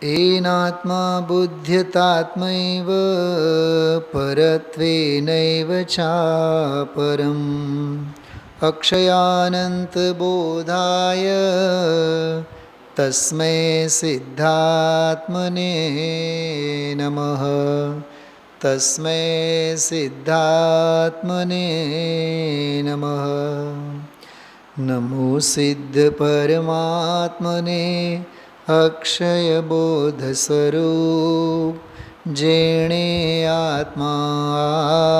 एनात्मा बुध्यतात्मैव परत्वेनैव चापरम् अक्षयानन्तबोधाय तस्मै सिद्धात्मने नमः। तस्मै सिद्धात्मने नमः। नमो सिद्ध परमात्मने अक्षय बोध स्वरूप जेणे आत्मा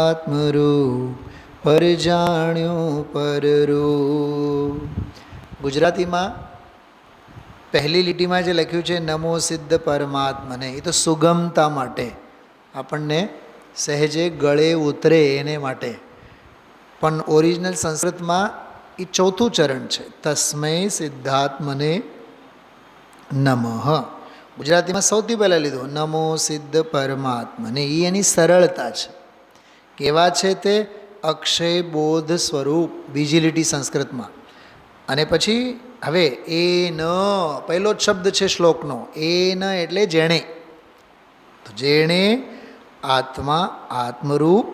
आत्मरूप पर जाण्यो पररूप। ગુજરાતીમાં પહેલી લીટીમાં જે લખ્યું છે નમો સિદ્ધ પરમાત્મને, એ તો સુગમતા માટે, આપણને સહેજે ગળે ઉતરે એને માટે. પણ ઓરિજિનલ સંસ્કૃતમાં એ ચોથું ચરણ છે, તસ્મૈ સિદ્ધાત્મને નમઃ. ગુજરાતીમાં સૌથી પહેલાં લીધું નમો સિદ્ધ પરમાત્મને. એ એની સરળતા છે. કેવા છે તે? અક્ષય બોધ સ્વરૂપ, બીજી લીટી સંસ્કૃતમાં. અને પછી હવે એ ન, પહેલો જ શબ્દ છે શ્લોકનો, એ ન એટલે જેણે. તો જેણે આત્મા આત્મરૂપ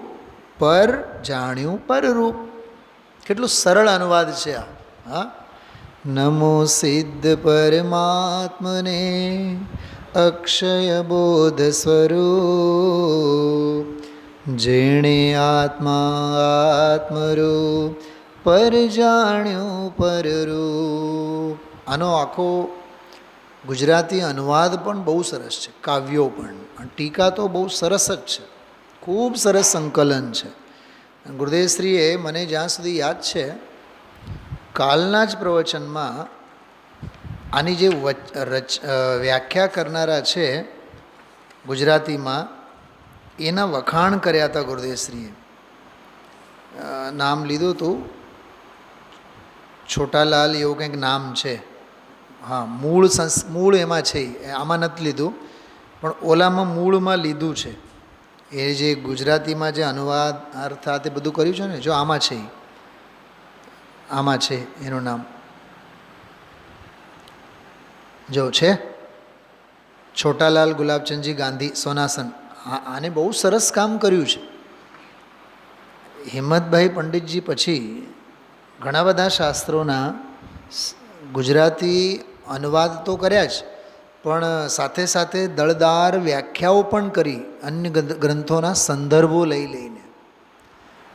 પર જાણ્યું પરરૂપ. કેટલું સરળ અનુવાદ છે આ. હા, નમો સિદ્ધ પરમાત્મને અક્ષય બોધ સ્વરૂપ જેણે આત્મા આત્મરૂપ પર જાણ્યું પરરૂપ. આનો આખો ગુજરાતી અનુવાદ પણ બહુ સરસ છે, કાવ્યો પણ, ટીકા તો બહુ સરસ જ છે, ખૂબ સરસ સંકલન છે. ગુરુદેવશ્રીએ મને જ્યાં સુધી યાદ છે, કાલના જ પ્રવચનમાં આની જે વ્યાખ્યા કરનારા છે ગુજરાતીમાં, એના વખાણ કર્યા હતા ગુરુદેવશ્રીએ. નામ લીધું હતું, છોટાલાલ એવું કંઈક નામ છે. હા, મૂળ એમાં છે, આમાં નથી લીધું, પણ ઓલામાં મૂળમાં લીધું છે. એ જે ગુજરાતીમાં જે અનુવાદ અર્થાત એ બધું કર્યું છે ને, જો આમાં છે, આમાં છે એનું નામ, જો છે છોટાલાલ ગુલાબચંદજી ગાંધી સોનાસન. આને બહુ સરસ કામ કર્યું છે. હિંમતભાઈ પંડિતજી પછી ઘણા બધા શાસ્ત્રોના ગુજરાતી અનુવાદ તો કર્યા જ, પણ સાથે સાથે દળદાર વ્યાખ્યાઓ પણ કરી, અન્ય ગ્રંથોના સંદર્ભો લઈ લઈને.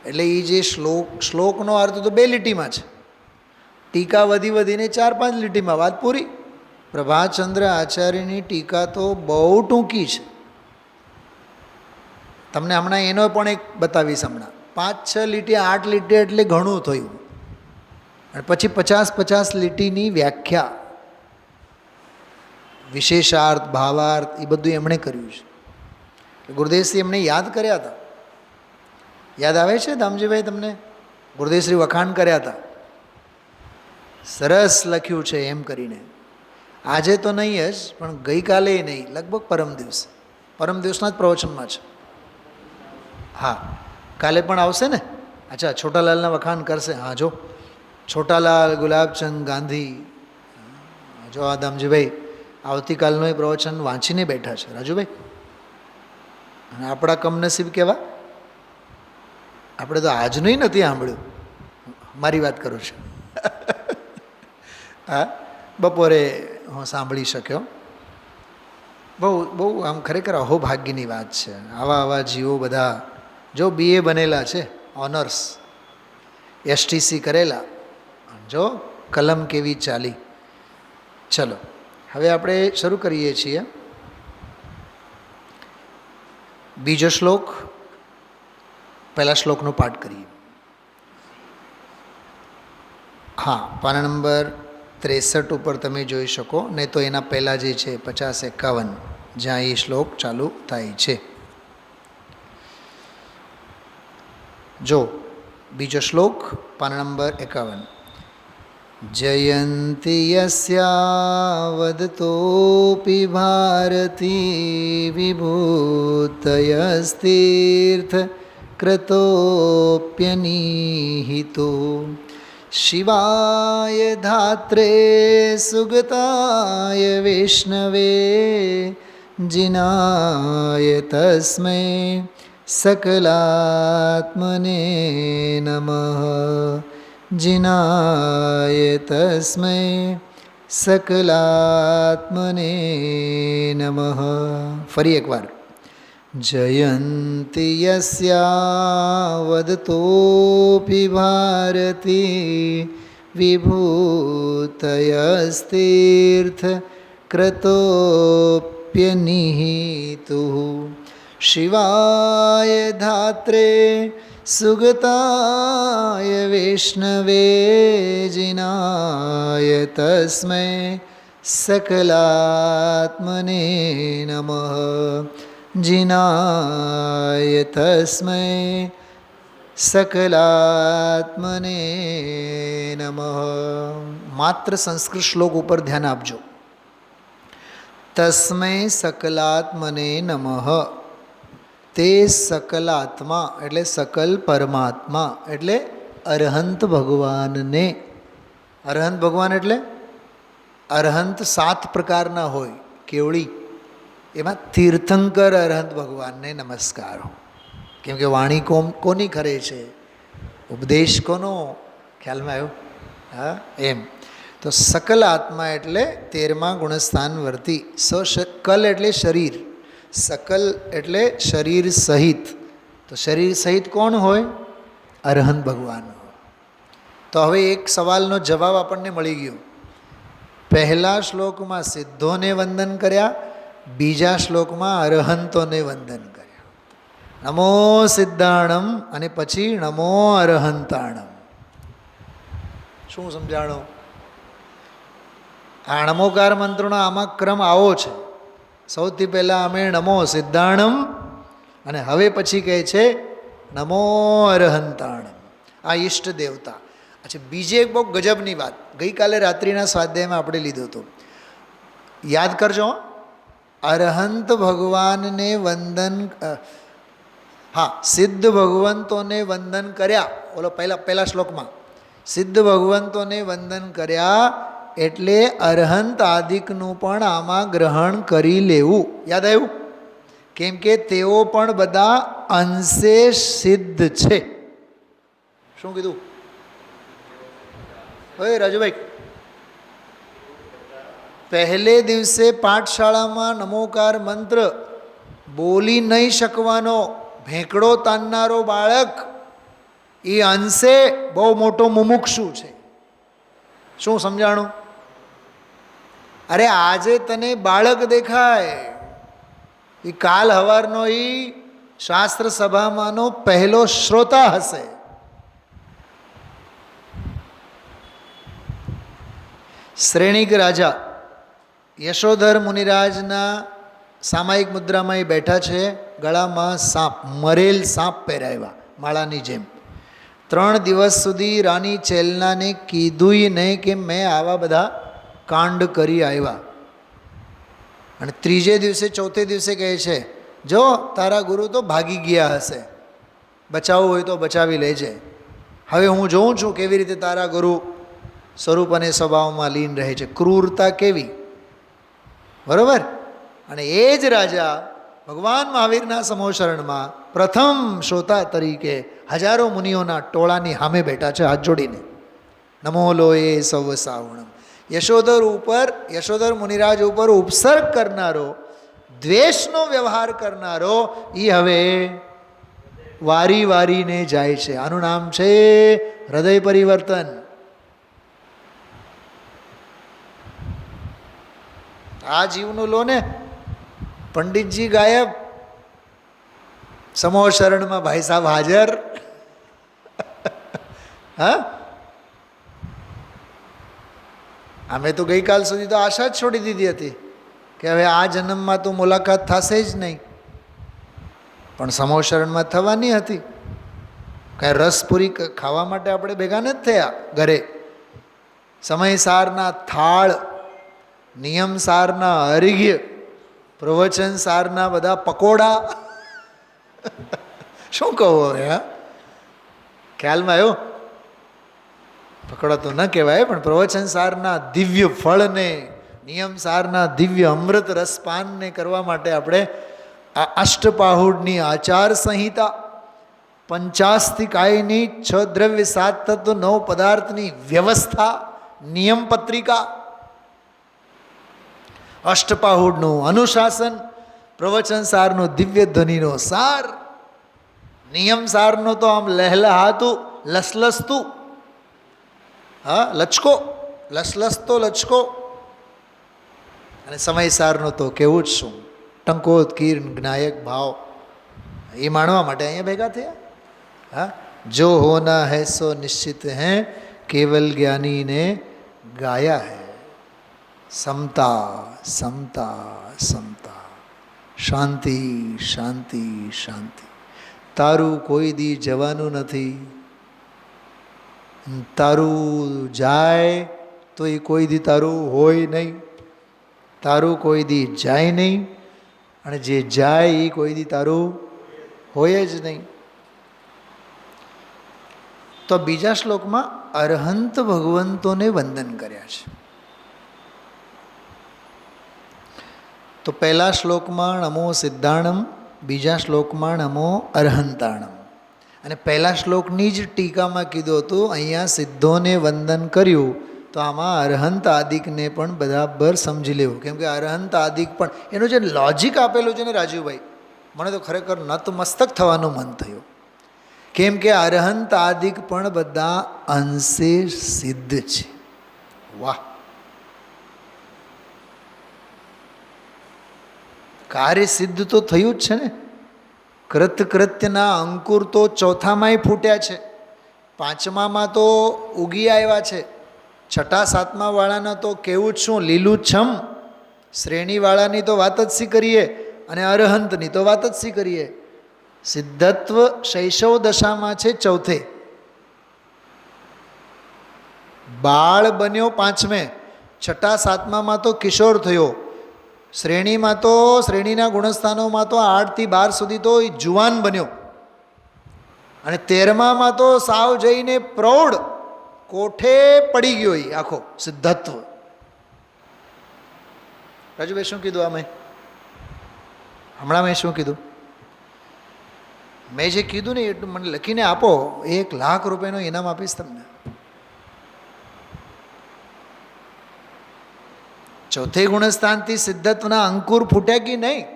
એટલે એ જે શ્લોકનો અર્થ તો 2 લીટીમાં છે, ટીકા વધીને 4-5 લીટીમાં વાત પૂરી. પ્રભાચંદ્ર આચાર્યની ટીકા તો બહુ ટૂંકી છે. તમને હમણાં એનો પણ એક બતાવીશ. હમણાં 5-6 લીટી 8 લીટી એટલે ઘણું થયું. અને પછી 50-50 લીટીની વ્યાખ્યા, વિશેષાર્થ, ભાવાર્થ, એ બધું એમણે કર્યું છે. ગુરુદેવશ્રી એમને યાદ કર્યા હતા. યાદ આવે છે દામજીભાઈ તમને? ગુરુદેવશ્રી વખાણ કર્યા હતા, સરસ લખ્યું છે એમ કરીને. આજે તો નહીં જ, પણ ગઈકાલે નહીં, લગભગ પરમ દિવસના જ પ્રવચનમાં છે. હા, કાલે પણ આવશે ને. અચ્છા, છોટાલાલના વખાણ કરશે. હા, જો છોટાલાલ ગુલાબચંદ ગાંધી, જો આ દામજીભાઈ આવતીકાલનું એ પ્રવચન વાંચીને બેઠા છે, રાજુભાઈ. અને આપણા કમનસીબ કેવા, આપણે તો આજનું નથી સાંભળ્યું. મારી વાત કરું છું. હા, બપોરે હું સાંભળી શક્યો. બહુ આમ ખરેખર અહોભાગ્યની વાત છે. આવા જીવો બધા જો BA બનેલા છે, ઓનર્સ, STC કરેલા, જો કલમ કેવી ચાલી. ચલો, હવે આપણે શરૂ કરીએ છીએ. બીજો શ્લોક, પહેલા શ્લોકનો પાઠ કરીએ. હા, પાના નંબર 63 ઉપર તમે જોઈ શકો, નહીં તો એના પહેલાં જે છે 50-51, જ્યાં એ શ્લોક ચાલુ થાય છે. જો બીજો શ્લોક, પાના નંબર 51. જયંતિ યસ્યાવદતોપી ભારતી વિભૂતયસ્તીર્થ કૃતોપ્યનિહિતો શિવાય ધાત્રે સુગતાય વૈષ્ણવે જિનાય તસ્મૈ સકલાત્મને નમઃ જિનાય તસ્મૈ સકલાત્મને નમઃ. ફરી એકવાર. જયંતિ યસ્યા વદતોપી ભારતી વિભૂતયસ્તીર્થ ક્રતોપ્યનિહિતુઃ શિવાય ધાત્રે સુગતાય વૈષ્ણવે જિનાય તસ્મૈ સકલાત્મને નમઃ જિનાય તસ્મૈ સકલાત્મને નમઃ. માત્ર સંસ્કૃત શ્લોક ઉપર ધ્યાન આપજો. તસ્મૈ સકલાત્મને નમઃ. તે સકલાત્મા એટલે સકલ પરમાત્મા એટલે અરહંત ભગવાનને. અરહંત ભગવાન એટલે અરહંત 7 પ્રકારના હોય કેવળી, એમાં તીર્થંકર અરહંત ભગવાનને નમસ્કાર હો. કેમ કે વાણી કોની ખરે છે, ઉપદેશ કોનો, ખ્યાલમાં આવ્યો? હા, એમ. તો સકલ આત્મા એટલે 13મા ગુણસ્થાન વર્તી. કલ એટલે શરીર, સકલ એટલે શરીર સહિત. તો શરીર સહિત કોણ હોય? અરહંત ભગવાન. તો હવે એક સવાલનો જવાબ આપણને મળી ગયો. પહેલા શ્લોકમાં સિદ્ધોને વંદન કર્યા, બીજા શ્લોકમાં અરહંતોને વંદન કર્યા. નમો સિદ્ધાણમ અને પછી નમો અરહંતાણમ. શું સમજાણો? આ નમોકાર મંત્રનો આમાં ક્રમ આવો છે. સૌથી પહેલાં અમે નમો સિદ્ધાણમ અને હવે પછી કહે છે નમો અરહંતાણમ. આ ઈષ્ટ દેવતા. અચ્છા, બીજી એક બહુ ગજબની વાત ગઈકાલે રાત્રિના સ્વાધ્યાયમાં આપણે લીધો હતો, યાદ કરજો. અરહંત ભગવાનને વંદન, હા, સિદ્ધ ભગવંતોને વંદન કર્યા. ઓલો પહેલા શ્લોકમાં સિદ્ધ ભગવંતોને વંદન કર્યા એટલે અરહંત આદિકનું પણ આમાં ગ્રહણ કરી લેવું. યાદ આવ્યું? કેમ કે તેઓ પણ બધા અંશે સિદ્ધ છે. શું કીધું? ઓય રાજુભાઈ, પહેલે દિવસે પાઠશાળામાં નમોકાર મંત્ર બોલી નહીં શકવાનો ભેંકડો તાનનારો બાળક એ અંશે બહુ મોટો મુમુક્ષુ છે. શું સમજાણું? અરે આજે તને બાળક દેખાય, એ કાલ હવારનો એ શાસ્ત્ર સભામાંનો પહેલો શ્રોતા હશે. શ્રેણિક રાજા યશોધર મુનિરાજના સામાયિક મુદ્રામાં એ બેઠા છે, ગળામાં સાપ, મરેલ સાપ પહેરાવ્યા માળાની જેમ. 3 દિવસ સુધી રાની ચેલનાને કીધુંય નહીં કે મેં આવા બધા કાંડ કરી આવ્યા. અને 3જે દિવસે 4થે દિવસે કહે છે, જો તારા ગુરુ તો ભાગી ગયા હશે, બચાવવું હોય તો બચાવી લેજે. હવે હું જોઉં છું કેવી રીતે તારા ગુરુ સ્વરૂપ અને સ્વભાવમાં લીન રહે છે, ક્રૂરતા કેવી. બરાબર? અને એ જ રાજા ભગવાન મહાવીરના સમોશરણમાં પ્રથમ શ્રોતા તરીકે હજારો મુનિઓના ટોળાની સામે બેઠા છે હાથ જોડીને. નમો લોએ સૌ સાવણમ. યશોધર મુનિરાજ ઉપર ઉપસર્ગ કરનારો, દ્વેષનો વ્યવહાર કરનારો એ હવે વારી વારીને જાય છે. આનું નામ છે હૃદય પરિવર્તન. આ જીવનું લો ને, પંડિતજી ગાયબ, સમોશરણમાં ભાઈ સાહેબ હાજર. હા, અમે તો ગઈકાલ સુધી તો આશા જ છોડી દીધી હતી કે હવે આ જન્મમાં તો મુલાકાત થશે જ નહીં, પણ સમોશરણમાં થવાની હતી. કાંઈ રસપૂરી ખાવા માટે આપણે ભેગા નથી થયા ઘરે. સમયસારના થાળ, નિયમસારના અર્ઘ્ય, પ્રવચનસારના બધા પકોડા. શું કહું હવે? હા, ખ્યાલમાં આવ્યો? પકડાતો ન કહેવાય, પણ પ્રવચન સારના દિવ્ય ફળને, નિયમ સારના દિવ્ય અમૃત રસપાનને કરવા માટે આપણે આ અષ્ટપાહુડની આચાર સંહિતા, 50 કાયની 6 દ્રવ્ય 7 તત્વ 9 પદાર્થની વ્યવસ્થા, નિયમ પત્રિકા, અષ્ટપાહુડનું અનુશાસન, પ્રવચન સારનો દિવ્ય ધ્વનિનો સાર, નિયમ સારનો તો આમ લહેલહાતું લસલસતું, હા લચકો, લસલસતો લચકો, અને સમય સારનો તો કેવું જ શું, ટંકોત્કીર્ણ જ્ઞાયક ભાવ, એ માણવા માટે અહીંયા ભેગા થયા. હા, જો હોના હૈ સો નિશ્ચિત હૈ, કેવલ જ્ઞાની ને ગાયા હૈ. સમતા સમતા સમતા, શાંતિ શાંતિ શાંતિ. તારું કોઈ દી જવાનું નથી, તારું જાય તો એ કોઈ દી તારું હોય નહીં, તારું કોઈ દી જાય નહીં, અને જે જાય એ કોઈ દી તારું હોય જ નહીં. તો બીજા શ્લોકમાં અરહંત ભગવંતોને વંદન કર્યા છે. તો પહેલા શ્લોકમાં નમો સિદ્ધાણમ, બીજા શ્લોકમાં નમો અરહંતાણમ. અને પહેલા શ્લોકની જ ટીકામાં કીધું હતું અહીંયા સિદ્ધોને વંદન કર્યું, તો આમાં અરહંત આદિકને પણ બરાબર સમજી લેવું. કેમ કે અરહંત આદિક પણ એનું જે લોજિક આપેલું છે ને રાજીવભાઈ, મને તો ખરેખર નતમસ્તક થવાનું મન થયું. કેમ કે અરહંત આદિક પણ બધા અંશે સિદ્ધ છે. વાહ! કાર્ય સિદ્ધ તો થયું જ છે ને. કૃત્યના અંકુર તો ચોથામાંય ફૂટ્યા છે, પાંચમામાં તો ઉગી આવ્યા છે, છઠ્ઠા સાતમા વાળાના તો કેવું જ શું લીલું છમ, શ્રેણીવાળાની તો વાત જ સી કરીએ, અને અરહંતની તો વાત જ સી કરીએ. સિદ્ધત્વ શૈશવ દશામાં છે ચોથે, બાળ બન્યો પાંચમે, છઠ્ઠા સાતમામાં તો કિશોર થયો, શ્રેણીમાં તો શ્રેણીના ગુણસ્થાનોમાં તો 8 થી 12 સુધી તો જુવાન બન્યો, અને 13મામાં તો સાવ જઈને પ્રૌઢ કોઠે પડી ગયો એ આખો સિદ્ધત્વ. રાજુભાઈ શું કીધું? આમે હમણાં મેં શું કીધું? મેં જે કીધું ને એટલું મને લખીને આપો, 1 લાખ રૂપિયાનું ઇનામ આપીશ તમને. ચોથે ગુણસ્થાનથી સિદ્ધત્વના અંકુર ફૂટ્યા કે નહીં?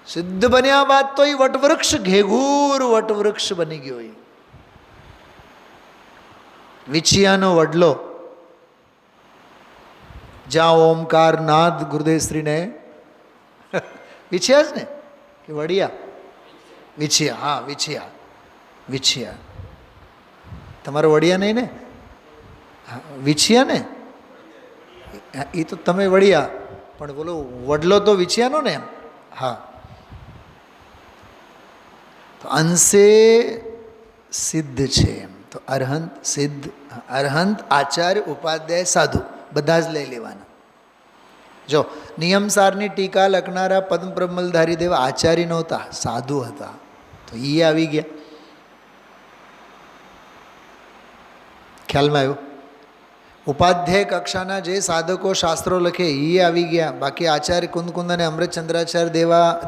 સિદ્ધ બન્યા બાદ તો એ વટવૃક્ષ, ઘેઘૂર વટવૃક્ષ બની ગયો. એ વિછિયાનો વડલો, જ્યાં ઓમકાર નાદ ગુરુદેવશ્રીને વિછિયા જ ને કે વડિયા? વિછિયા, હા વિછિયા, વિછિયા. તમારો વડિયા નહીં ને? વિછિયા ને? એ તો તમે વડિયા, પણ બોલો વડલો તો વિછિયાનો ને? હા. તો અંશે સિદ્ધ છે એમ. તો અરહંત સિદ્ધ, અરહંત આચાર્ય ઉપાધ્યાય સાધુ બધા જ લઈ લેવાના. જો નિયમસારની ટીકા લખનારા પદ્મ પ્રમલધારી દેવ આચાર્ય નહોતા, સાધુ હતા, તો એ આવી ગયા. ખ્યાલમાં આવ્યું? ઉપાધ્યાય કક્ષાના જે સાધકો શાસ્ત્રો લખે એ આવી ગયા. બાકી આચાર્ય કુંદકુંદ અને અમૃતચંદ્રાચાર્ય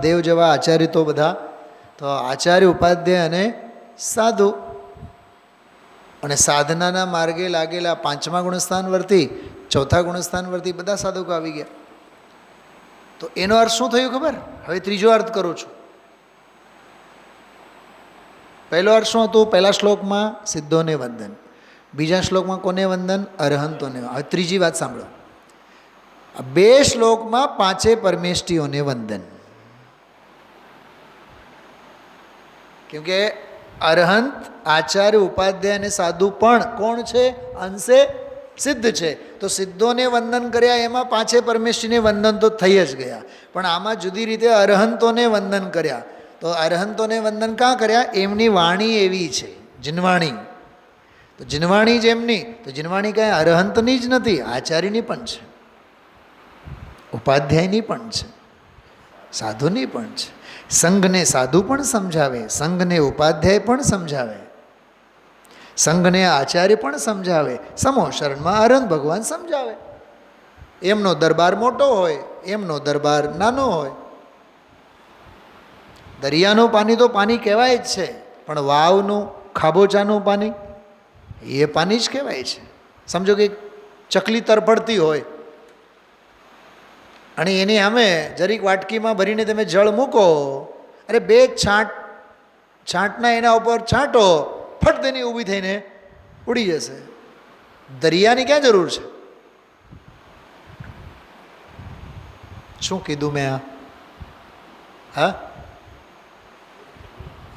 દેવ જેવા આચાર્ય તો બધા, તો આચાર્ય ઉપાધ્યાય અને સાધુ. અને સાધનાના માર્ગે લાગેલા 5મા ગુણસ્થાન વર્તી, 4થા ગુણસ્થાન વર્તી બધા સાધકો આવી ગયા. તો એનો અર્થ શું થયું ખબર? હવે ત્રીજો અર્થ કરું છું. પહેલો અર્થ શું હતું? પહેલા શ્લોકમાં સિદ્ધોને વંદન, બીજા શ્લોકમાં કોને વંદન? અરહંતોને. હવે ત્રીજી વાત સાંભળો. 2 શ્લોકમાં 5 પરમેષ્ઠીઓને વંદન. કેમ કે અરહંત આચાર્ય ઉપાધ્યાય અને સાધુ પણ કોણ છે? અંશે સિદ્ધ છે. તો સિદ્ધોને વંદન કર્યા, એમાં 5 પરમેષ્ઠીને વંદન તો થઈ જ ગયા, પણ આમાં જુદી રીતે અરહંતોને વંદન કર્યા. તો અરહંતોને વંદન કાં કર્યા? એમની વાણી એવી છે, જીનવાણી. તો જીનવાણી જેમની, તો જીનવાણી કાંઈ અરહંતની જ નથી, આચાર્યની પણ છે, ઉપાધ્યાયની પણ છે, સાધુની પણ છે. સંઘને સાધુ પણ સમજાવે, સંઘને ઉપાધ્યાય પણ સમજાવે. સંઘને આચાર્ય પણ સમજાવે, સમો શરણમાં અરહંત ભગવાન સમજાવે. એમનો દરબાર મોટો હોય, એમનો દરબાર નાનો હોય. દરિયાનું પાણી તો પાણી કહેવાય જ છે, પણ વાવનું ખાબોચાનું પાણી એ પાણી જ કહેવાય છે. સમજો કે ચકલી તરફડતી હોય અને એની સામે જરીક વાટકીમાં ભરીને તમે જળ મૂકો, અરે બે છાંટના એના ઉપર છાંટો, ફટ તેની ઊભી થઈને ઉડી જશે. દરિયાની ક્યાં જરૂર છે? શું કીધું મેં આ? હા,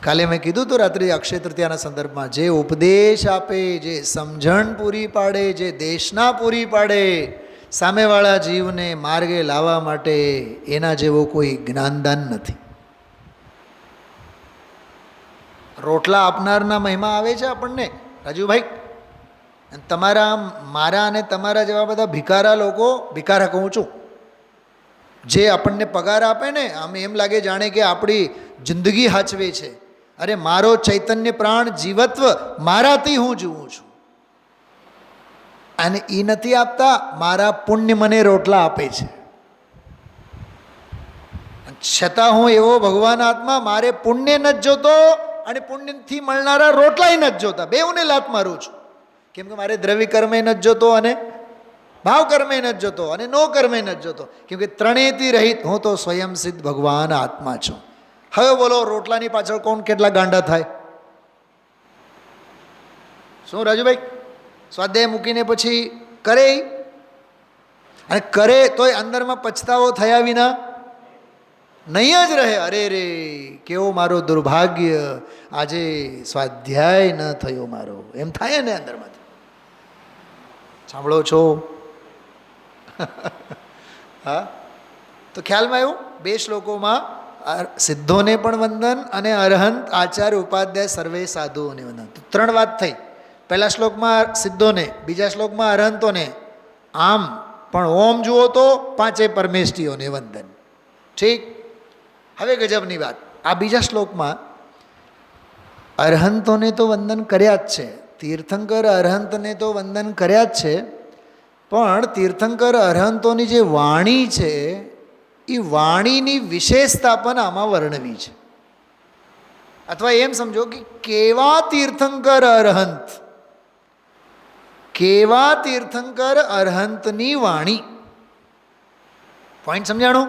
કાલે મેં કીધું તો રાત્રે અક્ષય તૃતીયાના સંદર્ભમાં, જે ઉપદેશ આપે, જે સમજણ પૂરી પાડે, જે દેશના પૂરી પાડે સામેવાળા જીવને માર્ગે લાવવા માટે, એના જેવો કોઈ જ્ઞાનદાન નથી. રોટલા આપનારના મહિમા આવે છે આપણને રાજુભાઈ. તમારા મારા અને તમારા જેવા બધા ભિખારા લોકો, ભિખારા કહું છું, જે આપણને પગાર આપે ને, આમ એમ લાગે જાણે કે આપણી જિંદગી હાચવે છે. અરે મારો ચૈતન્ય પ્રાણ જીવત્વ મારાથી હું જીવું છું, અને એ નથી આપતા, મારા પુણ્ય મને રોટલા આપે છે. છતાં હું એવો ભગવાન આત્મા, મારે પુણ્ય નથી જોતો અને પુણ્યથી મળનારા રોટલાય નથી જોતા, બેઉને લાત મારું છું. કેમ કે મારે દ્રવ્ય કર્મે નથી જોતો અને ભાવ કર્મે નથી જોતો અને નો કર્મે નથી જોતો, કેમ કે ત્રણેયથી રહિત હું તો સ્વયં સિદ્ધ ભગવાન આત્મા છું. હવે બોલો, રોટલાની પાછળ કોણ કેટલા ગાંડા થાય? શું રાજુભાઈ? સ્વાધ્યાય મૂકીને પછી કરે, અને કરે તોય અંદરમાં પછતાવો થયા વિના નહીં જ રહે. અરે રે, કેવો મારો દુર્ભાગ્ય, આજે સ્વાધ્યાય ન થયો મારો, એમ થાય ને અંદરમાંથી. સાંભળો છો? હા, તો ખ્યાલમાં આવ્યું? બે શ્લોકોમાં સિદ્ધોને પણ વંદન અને અરહંત આચાર્ય ઉપાધ્યાય સર્વે સાધુઓને વંદન. તો ત્રણ વાત થઈ. પહેલા શ્લોકમાં સિદ્ધોને, બીજા શ્લોકમાં અરહંતોને, આમ પણ ઓમ જુઓ તો પાંચે પરમેષ્ઠીઓને વંદન. ઠીક. હવે ગજબની વાત, આ બીજા શ્લોકમાં અરહંતોને તો વંદન કર્યા જ છે, તીર્થંકર અરહંતને તો વંદન કર્યા જ છે, પણ તીર્થંકર અરહંતોની જે વાણી છે એ વાણીની વિશેષતા પણ આમાં વર્ણવી છે. અથવા એમ સમજો કે કેવા તીર્થંકર અરહંત, કેવા તીર્થંકર અરહંતની વાણી. પોઈન્ટ સમજાણો?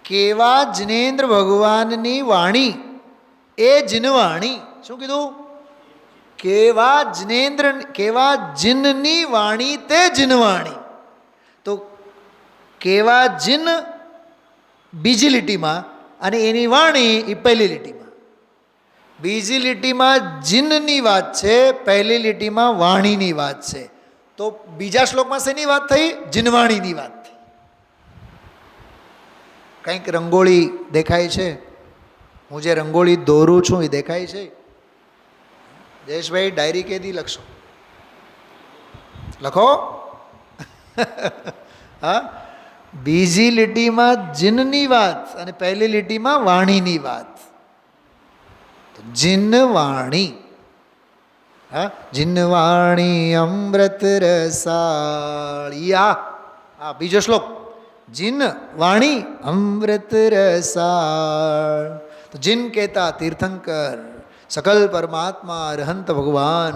કેવા જિનેન્દ્ર ભગવાનની વાણી, એ જીનવાણી. શું કીધું? કેવા જિનેન્દ્ર, કેવા જીનની વાણી તે જીનવાણી. તો કેવા જીન બીજી લીટીમાં અને એની વાણી એ પહેલી લીટીમાં. બીજી લીટીમાં જીનની વાત છે, પહેલી લીટીમાં વાણીની વાત છે. તો બીજા શ્લોકમાં શેની વાત થઈ? જીનવાણીની વાત થઈ. કંઈક રંગોળી દેખાય છે? હું જે રંગોળી દોરું છું એ દેખાય છે? જયેશભાઈ ડાયરી કેદી લખશો? લખો. હા, બીજી લીટીમાં જીનની વાત અને પહેલી લીટીમાં વાણીની વાત. જીનવાણી. હા, જીનવાણી અમૃત રસાળિયા. હા, બીજો શ્લોક, જીન વાણી અમૃત રસાળ. તો જીન કહેતા તીર્થંકર, સકલ પરમાત્મા અરહંત ભગવાન,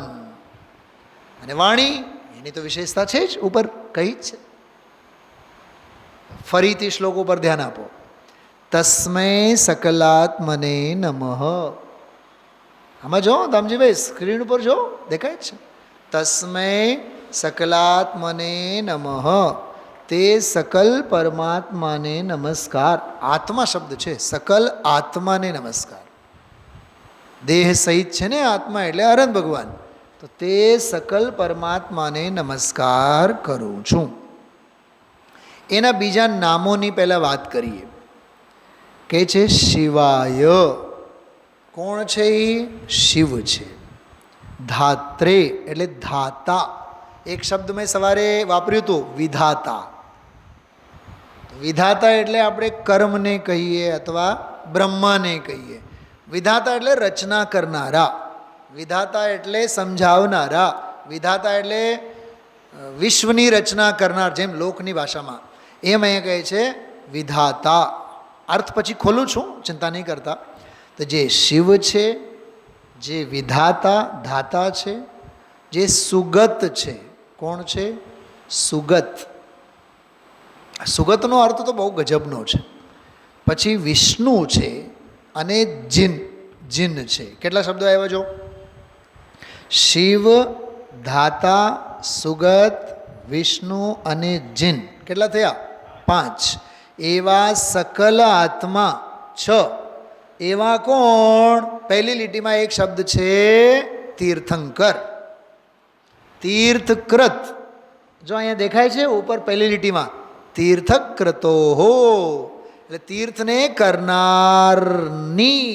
અને વાણી એની તો વિશેષતા છે જ, ઉપર કહી જ છે. ફરીથી શ્લોક ઉપર ધ્યાન આપો. તસ્મૈ સકલાત્મને નમઃ. આમાં જો દામજીભાઈ, સ્ક્રીન ઉપર જો, દેખાય જ છે. તસ્મૈ સકલાત્મને નમઃ, તે સકલ પરમાત્માને નમસ્કાર. આત્મા શબ્દ છે, સકલ આત્માને નમસ્કાર. દેહ સહિત છે ને આત્મા, એટલે અરહંત ભગવાન. તો તે સકલ પરમાત્માને નમસ્કાર કરું છું. એના બીજા નામોની પહેલાં વાત કરીએ. કે છે શિવાય. કોણ છે એ? શિવ છે. ધાત્રે એટલે ધાતા. એક શબ્દ મેં સવારે વાપર્યું હતું, વિધાતા. વિધાતા એટલે આપણે કર્મને કહીએ અથવા બ્રહ્માને કહીએ. વિધાતા એટલે રચના કરનારા. વિધાતા એટલે સમજાવનારા, વિધાતા એટલે વિશ્વની રચના કરનાર, જેમ લોકની ભાષામાં, એમ અહીંયા કહે છે વિધાતા. અર્થ પછી ખોલું છું, ચિંતા નહીં કરતા. તો જે શિવ છે, જે વિધાતા ધાતા છે, જે સુગત છે. કોણ છે? સુગત. સુગતનો અર્થ તો બહુ ગજબનો છે. પછી વિષ્ણુ છે અને જીન, જીન છે. કેટલા શબ્દો આવ્યા જો? શિવ, ધાતા, સુગત, વિષ્ણુ અને જીન. કેટલા થયા? 5. એવા સકલ આત્મા 6. એવા કોણ? પહેલી લીટીમાં એક શબ્દ છે તીર્થંકર, તીર્થકૃત. જો અહીંયા દેખાય છે ઉપર પહેલી લીટીમાં તીર્થકૃતો હો, એટલે તીર્થને કરનારની.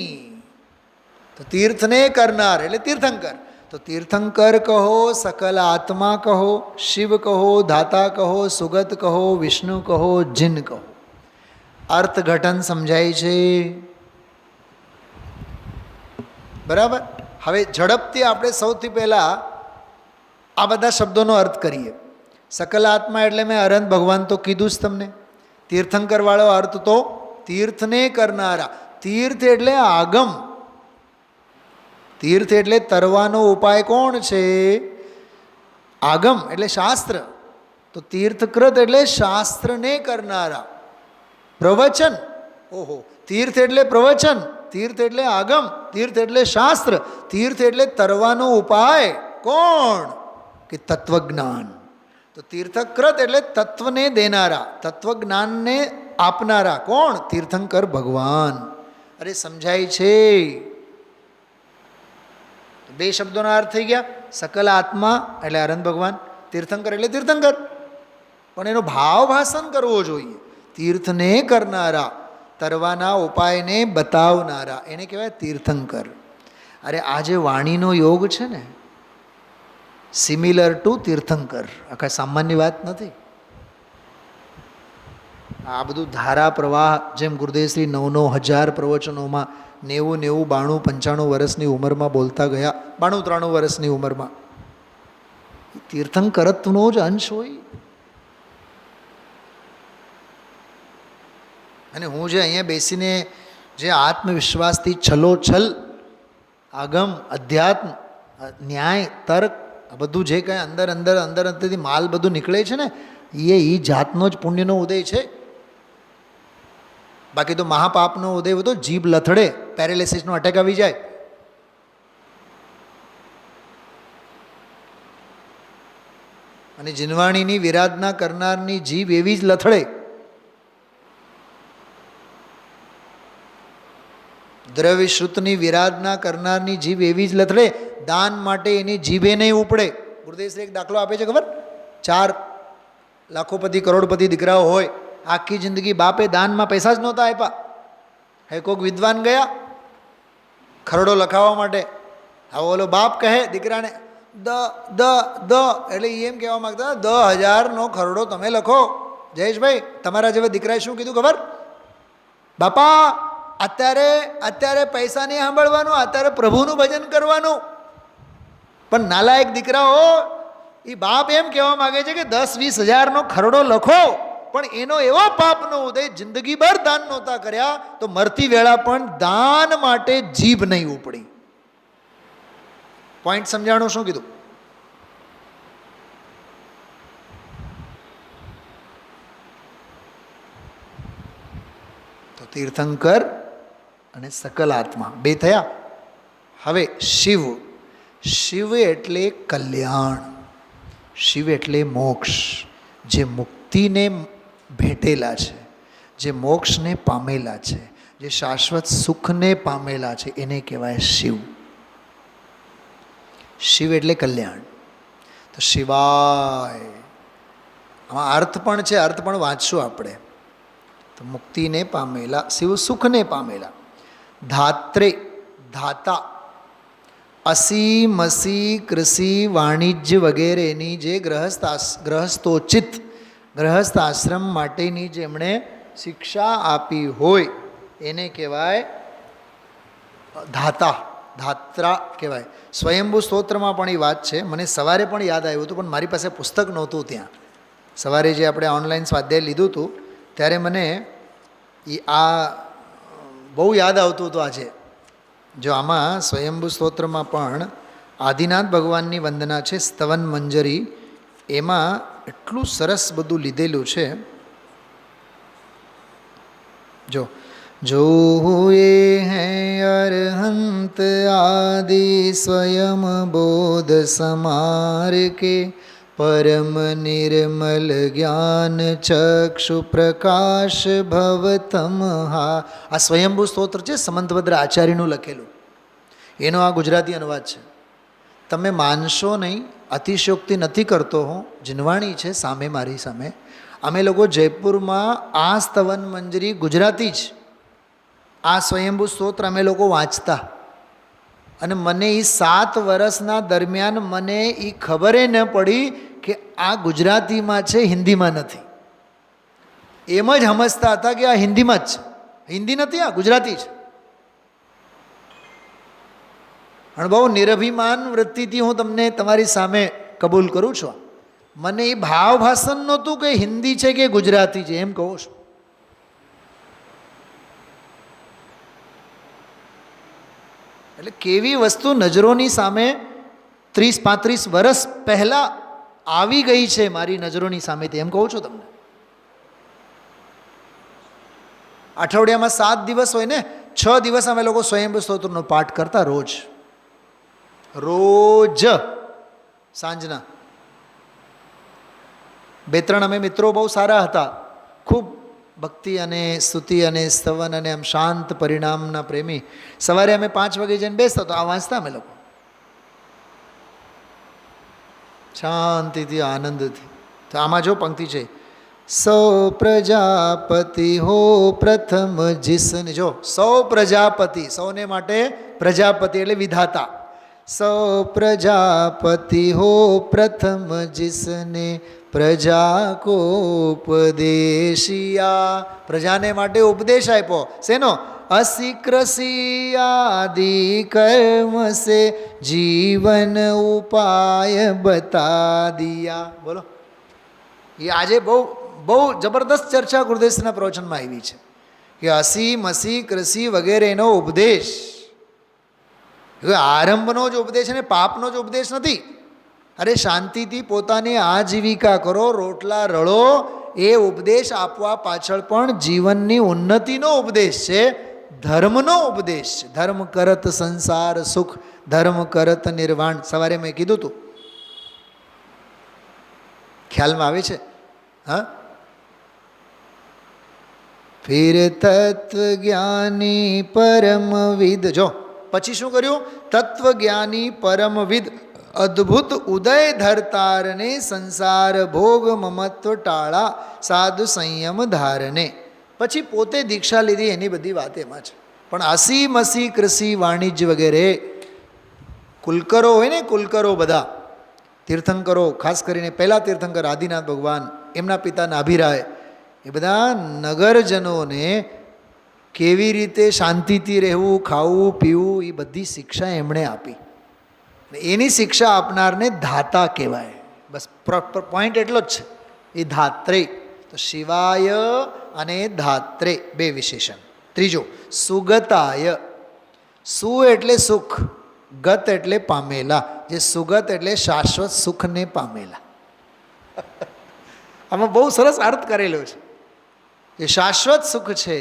તો તીર્થને કરનાર એટલે તીર્થંકર. તો તીર્થંકર કહો, સકલ આત્મા કહો, શિવ કહો, ધાતા કહો, સુગત કહો, વિષ્ણુ કહો, જીન કહો. અર્થઘટન સમજાય છે? બરાબર. હવે ઝડપથી આપણે સૌથી પહેલાં આ બધા શબ્દોનો અર્થ કરીએ. સકલ આત્મા એટલે મેં અનંત ભગવાન તો કીધું જ તમને. તીર્થંકરવાળો અર્થ તો તીર્થને કરનારા. તીર્થ એટલે આગમ, તીર્થ એટલે તરવાનો ઉપાય કોણ છે? આગમ એટલે શાસ્ત્ર. તો તીર્થકૃત એટલે શાસ્ત્રને કરનારા. પ્રવચન, ઓહો, તીર્થ એટલે પ્રવચન, તીર્થ એટલે આગમ, તીર્થ એટલે શાસ્ત્ર, તીર્થ એટલે તરવાનો ઉપાય કોણ? કે તત્વજ્ઞાન. તો તીર્થકૃત એટલે તત્વને દેનારા, તત્વજ્ઞાનને આપનારા કોણ? તીર્થંકર ભગવાન. અરે સમજાય છે? બે શબ્દોના અર્થ થઈ ગયા. સકલ આત્મા એટલે અનંત ભગવાન, તીર્થંકર એટલે તીર્થંકર. પણ એનો ભાવ ભાષણ કરવો જોઈએ. તીર્થને કરનારા, તરવાના ઉપાયને બતાવનારા, એને કહેવાય તીર્થંકર. અરે આ જે વાણીનો યોગ છે ને, સિમિલર ટુ તીર્થંકર. આ કાંઈ સામાન્ય વાત નથી. આ બધું ધારા પ્રવાહ, જેમ ગુરુદેવશ્રી 9,000 પ્રવચનોમાં 90, 90, 92, 95 વર્ષની ઉંમરમાં બોલતા ગયા, 92, 93 વર્ષની ઉંમરમાં. તીર્થંકરત્વનો જ અંશ હોય. અને હું જે અહીંયા બેસીને જે આત્મવિશ્વાસથી છલોછલ આગમ, અધ્યાત્મ, ન્યાય, તર્ક, આ બધું જે કાંઈ અંદર અંદર અંદર અંદરથી માલ બધું નીકળે છે ને, એ જાતનો જ પુણ્યનો ઉદય છે. બાકી તો મહાપાપનો ઉદય બધો જીભ લથડે, પેરેલિસિસનો અટેક આવી જાય. અને જીનવાણીની વિરાધના કરનારની જીભ એવી જ લથડે. દ્રવ્ય શ્રુતની વિરાધના કરનારની જીભ એવી જ લથડે. દાન માટે એની જીભે નહીં ઉપડે. ગુરુદેવશ્રી એક દાખલો આપે છે, ખબર? 4 લાખોપતિ કરોડપતિ દીકરાઓ હોય, આખી જિંદગી બાપે દાનમાં પૈસા જ નહોતા આપ્યા. હે કોઈક વિદ્વાન ગયા ખરડો લખાવવા માટે. હવે ઓલો બાપ કહે દીકરાને એટલે એમ કહેવા માગતા 10,000નો ખરડો તમે લખો. જયેશભાઈ, તમારા જેવા દીકરાએ શું કીધું ખબર? બાપા, અત્યારે પૈસા નહીં સાંભળવાનું, અત્યારે પ્રભુનું ભજન કરવાનું. પણ નાલાયક દીકરાઓ, એ બાપ એમ કહેવા માગે છે કે 10-20 હજારનો ખરડો લખો, પણ એનો એવો પાપનો ઉદય, જિંદગીભર દાન નહોતા કર્યા, તો મરતી વેળા પણ દાન માટે જીભ નહીં ઉપડી. પોઈન્ટ સમજાણો? શું કીધું? તો તીર્થંકર અને સકલ આત્મા 2 થયા. હવે શિવ. શિવ એટલે કલ્યાણ, શિવ એટલે મોક્ષ. જે મુક્તિને ભેટેલા છે, જે મોક્ષને પામેલા છે, જે શાશ્વત સુખને પામેલા છે, એને કહેવાય શિવ. શિવ એટલે કલ્યાણ. તો શિવાય, આમાં અર્થ પણ છે, અર્થ પણ વાંચશું આપણે. તો મુક્તિને પામેલા, શિવ સુખને પામેલા. ધાત્રે, ધાતા. અસી, મસી, કૃષિ, વાણિજ્ય વગેરેની જે ગ્રહસ્થોચિત, ગ્રહસ્થ આશ્રમ માટેની જેમણે શિક્ષા આપી હોય એને કહેવાય ધાતા. ધાત્રા કહેવાય. સ્વયંભૂ સ્તોત્રમાં પણ એ વાત છે. મને સવારે પણ યાદ આવ્યું હતું, પણ મારી પાસે પુસ્તક નહોતું ત્યાં. સવારે જે આપણે ઓનલાઈન સ્વાધ્યાય લીધું હતું ત્યારે મને આ બહુ યાદ આવતું હતું આજે. જો આમાં સ્વયંભૂ સ્તોત્રમાં પણ આદિનાથ ભગવાનની વંદના છે, સ્તવન મંજરી, એમાં એટલું સરસ બધું લીધેલું છે. जो हुए हैं अरहंत आदि स्वयं बोध समार के परम निर्मल ज्ञान चक्षु प्रकाश भवतम हा. આ સ્વયંભૂ સ્તોત્ર છે, સમંતભદ્ર આચાર્યનું લખેલું. એનો આ ગુજરાતી અનુવાદ છે. તમે માનશો નહીં, અતિશયોક્તિ નથી કરતો હું. જીનવાણી છે સામે, મારી સામે. અમે લોકો જયપુરમાં આ સ્તવન મંજરી ગુજરાતી જ, આ સ્વયંભૂ સ્તોત્ર અમે લોકો વાંચતા. અને મને એ 7 વર્ષના દરમિયાન મને એ ખબરે ન પડી કે આ ગુજરાતીમાં છે, હિન્દીમાં નથી. એમ જ સમજતા હતા કે આ હિન્દીમાં જ છે. હિન્દી નથી, આ ગુજરાતી છે. અને બહુ નિરભિમાન વૃત્તિથી હું તમને તમારી સામે કબૂલ કરું છું. મને એ ભાવ ભાષણ નહોતું કે હિન્દી છે કે ગુજરાતી છે, એમ કહું છું. એટલે કેવી વસ્તુ નજરોની સામે 30-35 વર્ષ પહેલાં આવી ગઈ છે મારી નજરોની સામેથી, એમ કહું છું તમને. અઠવાડિયામાં 7 દિવસ હોય ને, 6 દિવસ અમે લોકો સ્વયંભૂ સ્તોત્રનો પાઠ કરતા રોજ સાંજના. 2-3 અમે મિત્રો બહુ સારા હતા, ખૂબ ભક્તિ અને સ્તુતિ અને સ્તવન અને આમ શાંત પરિણામના પ્રેમી. સવારે અમે 5 વાગે જઈને બેસતા તો આ વાંચતા અમે લોકો શાંતિથી, આનંદથી. તો આમાં જો પંક્તિ છે, સૌ પ્રજાપતિ હો પ્રથમ જિસને. જો સૌ પ્રજાપતિ, સૌને માટે પ્રજાપતિ એટલે વિધાતા. સૌ પ્રજાપતિ હો પ્રથમ જિસને પ્રજા કો ઉપદેશિયા. પ્રજાને માટે ઉપદેશ આપ્યો. શેનો? અસી કૃષિ આદિ કર્મ સે જીવન ઉપાય બતા દિયા. બોલો, એ આજે બહુ બહુ જબરદસ્ત ચર્ચા ગુરુદેવના પ્રવચનમાં આવી છે કે અસી મસી કૃષિ વગેરેનો ઉપદેશ. આરંભનો જ ઉપદેશ અને પાપનો જ ઉપદેશ નથી. અરે શાંતિથી પોતાની આજીવિકા કરો, રોટલા રળો, એ ઉપદેશ આપવા પાછળ પણ જીવનની ઉન્નતિનો ઉપદેશ છે, ધર્મનો ઉપદેશ છે. ધર્મ કરત સંસાર સુખ, ધર્મ કરત નિર્વાણ. સવારે મેં કીધું હતું, ખ્યાલમાં આવે છે? હા. ફિર તત્વજ્ઞાની પરમવિદ. જો પછી શું કર્યું? તત્વજ્ઞાની પરમવિદ અદ્ભુત ઉદય ધરતારને સંસાર ભોગ મમત્વ ટાળા સાધુ સંયમ ધારને. પછી પોતે દીક્ષા લીધી, એની બધી વાત એમાં છે. પણ અસી મસી કૃષિ વાણિજ્ય વગેરે કુલકરો હોય ને, કુલકરો બધા તીર્થંકરો, ખાસ કરીને પહેલા તીર્થંકર આદિનાથ ભગવાન, એમના પિતા નાભિરાય, એ બધા નગરજનોને કેવી રીતે શાંતિથી રહેવું, ખાવું પીવું, એ બધી શિક્ષા એમણે આપી. એની શિક્ષા આપનારને ધાતા કહેવાય. બસ પોઈન્ટ એટલો જ છે, એ ધાત્રે. તો શિવાય અને ધાત્રે બે વિશેષણ. ત્રીજું સુગતાય. સુ એટલે સુખ, ગત એટલે પામેલા. જે સુગત એટલે શાશ્વત સુખને પામેલા. આમાં બહુ સરસ અર્થ કરેલો છે. જે શાશ્વત સુખ છે,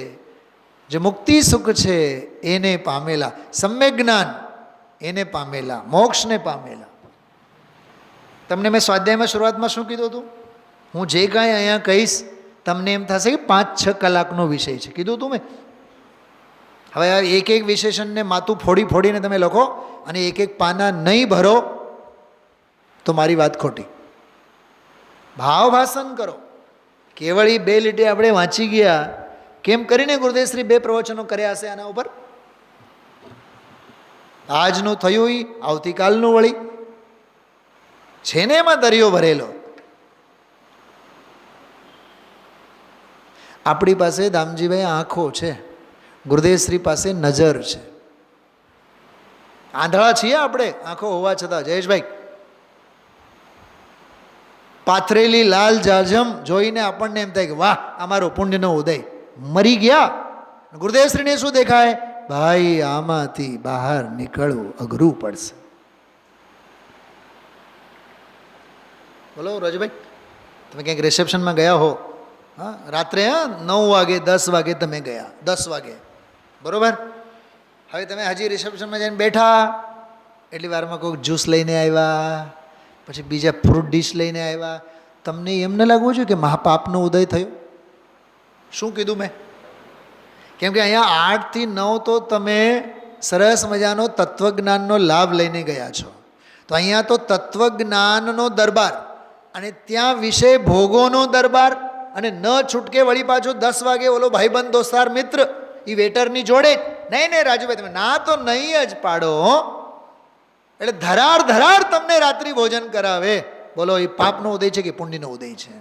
જે મુક્તિ સુખ છે, એને પામેલા. સમ્યક જ્ઞાન એને પામેલા, મોક્ષને પામેલા. તમને મેં સ્વાધ્યાયમાં શરૂઆતમાં શું કીધું હતું? હું જે કાંઈ અહીંયા કહીશ તમને એમ થશે કે 5-6 કલાકનો વિષય છે, કીધું હતું મેં. હવે એક એક વિશેષણને માથું ફોડીને તમે લખો અને એક એક પાના નહીં ભરો તો મારી વાત ખોટી. ભાવ ભાષણ કરો. કેવળ એ 2 લીટી આપણે વાંચી ગયા, કેમ કરીને ગુરુદેવશ્રી 2 પ્રવચનો કર્યા હશે આના ઉપર. આજનું થયું એ આવતીકાલનું વળી છે ને, એમાં દરિયો ભરેલો. આપણી પાસે દામજીભાઈ આંખો છે, ગુરુદેવશ્રી પાસે નજર છે. આંધળા છીએ આપણે આંખો હોવા છતાં. જયેશભાઈ, પાથરેલી લાલ જાજમ જોઈને આપણને એમ થાય કે વાહ અમારો પુણ્યનો ઉદય. મરી ગયા, ગુરુદેવશ્રીને શું દેખાય? ભાઈ આમાંથી બહાર નીકળવું અઘરું પડશે. બોલો રાજુભાઈ, તમે ક્યાંક રિસેપ્શનમાં ગયા હો, હા, રાત્રે 9 વાગે 10 વાગે તમે ગયા, 10 વાગે બરાબર. હવે તમે હજી રિસેપ્શનમાં જઈને બેઠા, એટલી વારમાં કોઈક જ્યુસ લઈને આવ્યા, પછી બીજા ફ્રૂટ ડીશ લઈને આવ્યા. તમને એમ ન લાગવું જોઈએ કે મહાપાપનો ઉદય થયો? શું કીધું મેં? કેમ કે અહીંયા 8 થી 9 તો તમે સરસ મજાનો તત્વજ્ઞાનનો લાભ લઈને ગયા છો. તો અહીંયા તો તત્વજ્ઞાનનો દરબાર અને ત્યાં વિષય ભોગોનો દરબાર, અને ન છૂટકે વળી પાછો 10 વાગે ઓલો ભાઈબંધ દોસ્તાર મિત્ર એ વેટરની જોડે જ. નહીં નહીં રાજુભાઈ, તમે ના તો નહીં જ પાડો, એટલે ધરાર તમને રાત્રિ ભોજન કરાવે. બોલો એ પાપનો ઉદય છે કે પુણ્યનો ઉદય છે?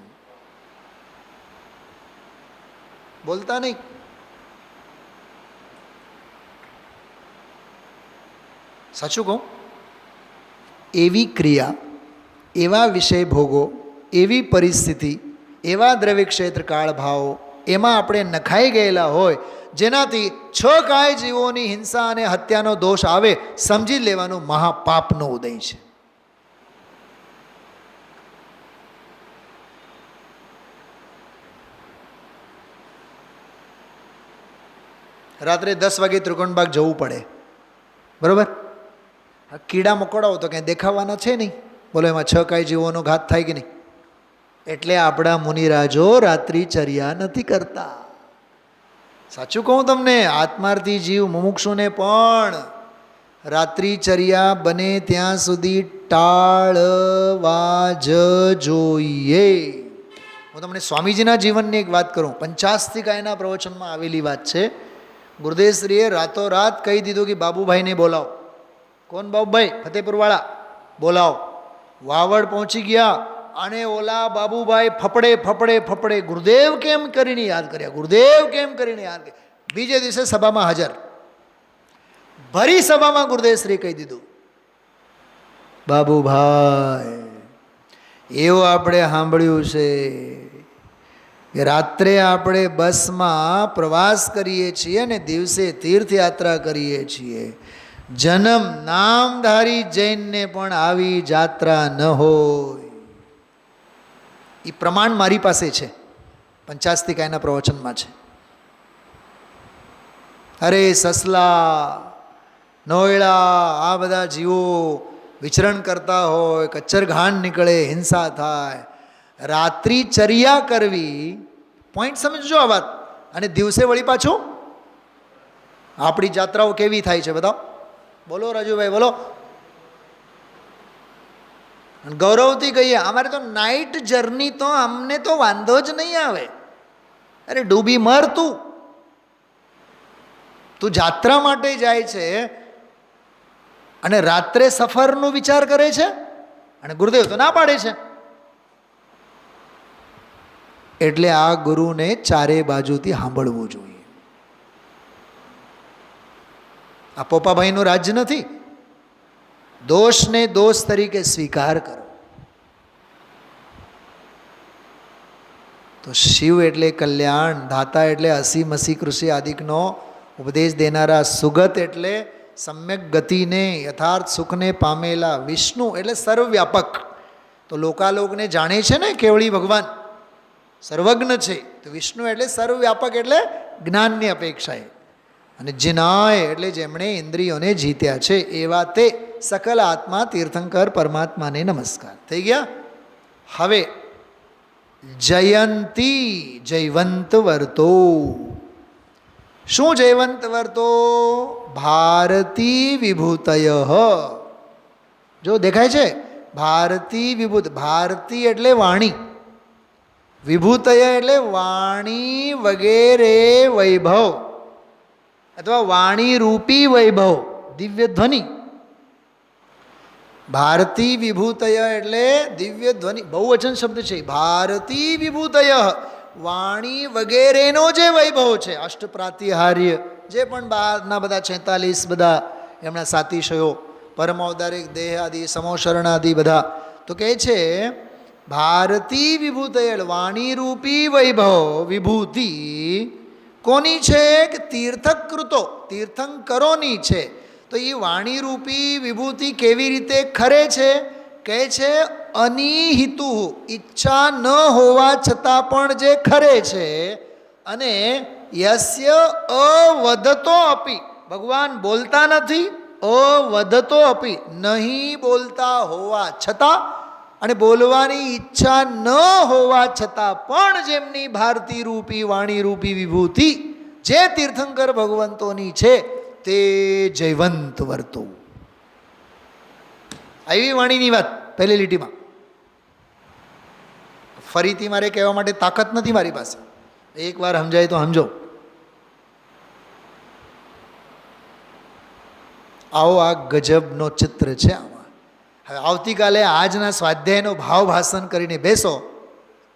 બોલતા નહીં. સાચું કહું, એવી ક્રિયા, એવા વિષય ભોગો, એવી પરિસ્થિતિ, એવા દ્રવ્ય ક્ષેત્ર કાળ ભાવો એમાં આપણે નખાઈ ગયેલા હોય, જેનાથી 6 કાય જીવોની હિંસા અને હત્યાનો દોષ આવે, સમજી લેવાનું મહાપાપનો ઉદય છે. રાત્રે 10 વાગે ત્રિકોણબાગ જવું પડે, બરાબર. કીડા મકોડાઓ તો ક્યાંય દેખાવાના છે નહીં. બોલો એમાં 6 કાય જીવોનો ઘાત થાય કે નહીં? એટલે આપણા મુનિરાજો રાત્રિચર્યા નથી કરતા. સાચું કહું તમને, આત્માર્થી જીવ મુમુક્ષુને પણ રાત્રિચર્યા બને ત્યાં સુધી ટાળવા જ જોઈએ. હું તમને સ્વામીજીના જીવનની એક વાત કરું. 50 કાયના પ્રવચનમાં આવેલી વાત છે. ગુરુદેવશ્રીએ રાતોરાત કહી દીધું કે બાબુભાઈને બોલાવો. કોણ બાબુભાઈ? ફતેપુરવાળા. બોલાવો. વાવડ પહોંચી ગયા અને ઓલા બાબુભાઈ ફફડે ગુરુદેવ કેમ કરીને યાદ કર્યા, ગુરુદેવ કેમ કરીને યાદ કર્યા. બીજે દિવસે સભામાં હાજર, ભરી સભામાં ગુરુદેવશ્રી કહી દીધું, બાબુભાઈ એવું આપણે સાંભળ્યું છે કે રાત્રે આપણે બસમાં પ્રવાસ કરીએ છીએ ને દિવસે તીર્થયાત્રા કરીએ છીએ. જન્મ નામધારી જૈનને પણ આવી જાત્રા ન હોય. એ પ્રમાણ મારી પાસે છે, 50 કાયના પ્રવચનમાં છે. અરે સસલા નોયડા આ બધા જીવો વિચરણ કરતા હોય, કચ્ચર ઘાણ નીકળે, હિંસા થાય. રાત્રિચર્યા કરવી, પોઈન્ટ સમજો આ વાત. અને દિવસે વળી પાછું આપણી જાત્રાઓ કેવી થાય છે બતાવો. બોલો રાજુભાઈ, બોલો. ગૌરવથી કહીએ, અમારે તો નાઇટ જર્ની તો અમને તો વાંધો જ નહીં આવે. અરે ડૂબી મર તું જાત્રા માટે જાય છે અને રાત્રે સફરનો વિચાર કરે છે, અને ગુરુદેવ તો ના પાડે છે. એટલે આ ગુરુને ચારે બાજુથી સાંભળવું જોઈએ. આ પોપાભાઈનું રાજ્ય નથી. દોષને દોષ તરીકે સ્વીકાર કરો. તો શિવ એટલે કલ્યાણ, દાતા એટલે અસી મસી કૃષિ આદિકનો ઉપદેશ દેનારા, સુગત એટલે સમ્યક ગતિને યથાર્થ સુખને પામેલા, વિષ્ણુ એટલે સર્વવ્યાપક. તો લોકાલોકને જાણે છે ને કેવળી ભગવાન સર્વજ્ઞ છે, તો વિષ્ણુ એટલે સર્વવ્યાપક એટલે જ્ઞાનની અપેક્ષાએ. અને જિનાય એટલે જેમણે ઇન્દ્રિયોને જીત્યા છે એવા તે સકલ આત્મા તીર્થંકર પરમાત્માને નમસ્કાર. થઈ ગયા. હવે જયંતી જયવંત વર્તો. શું જયવંત વર્તો? ભારતી વિભૂતય. જો દેખાય છે, ભારતી વિભૂત. ભારતી એટલે વાણી, વિભૂતય એટલે વાણી વગેરે વૈભવ અથવા વાણી રૂપી વૈભવ, દિવ્ય ધ્વનિ. ભારતી વિભૂતય એટલે દિવ્ય ધ્વનિ, બહુવચન શબ્દ છે. ભારતી વિભૂતય, વાણી વગેરેનો જે વૈભવ છે, અષ્ટપ્રાતિહાર્ય જે પણ બહારના બધા 46 બધા એમના સાતિશયો પરમૌદારિક દેહ આદિ સમોશરણ આદિ બધા તો કહે છે ભારતી વિભૂતયલ વાણીરૂપી વૈભવ વિભૂતિ કોની છે કે તીર્થકૃતો તીર્થંકરોની છે. તો એ વાણીરૂપી વિભૂતિ કેવી રીતે ખરે છે કહે છે અનિહિતુ ઈચ્છા ન હોવા છતાં પણ જે ખરે છે. અને યસ્ય અવદતો અપી ભગવાન બોલતા નથી અવદતો અપી નહીં બોલતા હોવા છતાં અને બોલવાની ઈચ્છા ન હોવા છતાં પણ જેમની ભારતી રૂપી વાણી રૂપી વિભૂતિ જે તીર્થંકર ભગવંતોની છે તે જયવંત વર્તો. આવી વાણીની વાત પહેલી લીટીમાં. ફરીથી મારે કહેવા માટે તાકાત નથી મારી પાસે, એકવાર સમજાય તો સમજો. આવો આ ગજબનો ચિત્ર છે આમાં. હવે આવતીકાલે આજના સ્વાધ્યાયનો ભાવ ભાષણ કરીને બેસો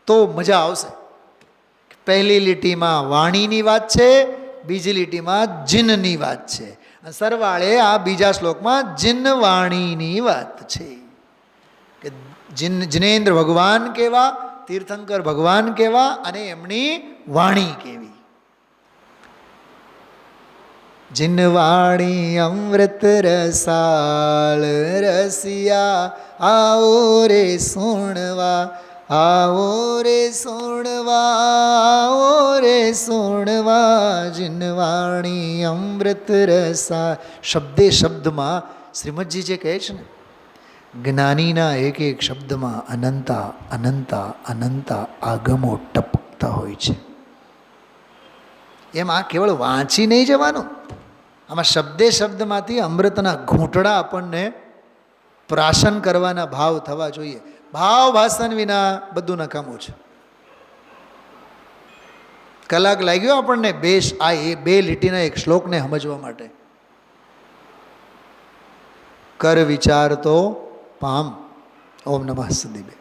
તો મજા આવશે. પહેલી લીટીમાં વાણીની વાત છે, બીજી લીટીમાં જીનની વાત છે, અને સરવાળે આ બીજા શ્લોકમાં જીનવાણીની વાત છે કે જીનેન્દ્ર ભગવાન કેવા, તીર્થંકર ભગવાન કેવા અને એમની વાણી કેવી. જીનવાણી અમૃત રસાળ રસિયા આવો રે સુણવા આવો રે સુણવા આવો રે સુણવા જીનવાણી અમૃત રસા. શબ્દે શબ્દમાં શ્રીમદજી જે કહે છે ને જ્ઞાનીના એક એક શબ્દમાં અનંતા અનંતા અનંતા આગમો ટપકતા હોય છે. એમ આ કેવળ વાંચી નહીં જવાનું, આમાં શબ્દે શબ્દમાંથી અમૃતના ઘૂંટડા આપણને પ્રાશન કરવાના ભાવ થવા જોઈએ. ભાવ ભાષણ વિના બધું નકામું છે. કલાક લાગ્યો આપણને બે લીટીના એક શ્લોકને સમજવા માટે. કર વિચાર તો પામ. ઓમ નમઃ સિદ્ધિ.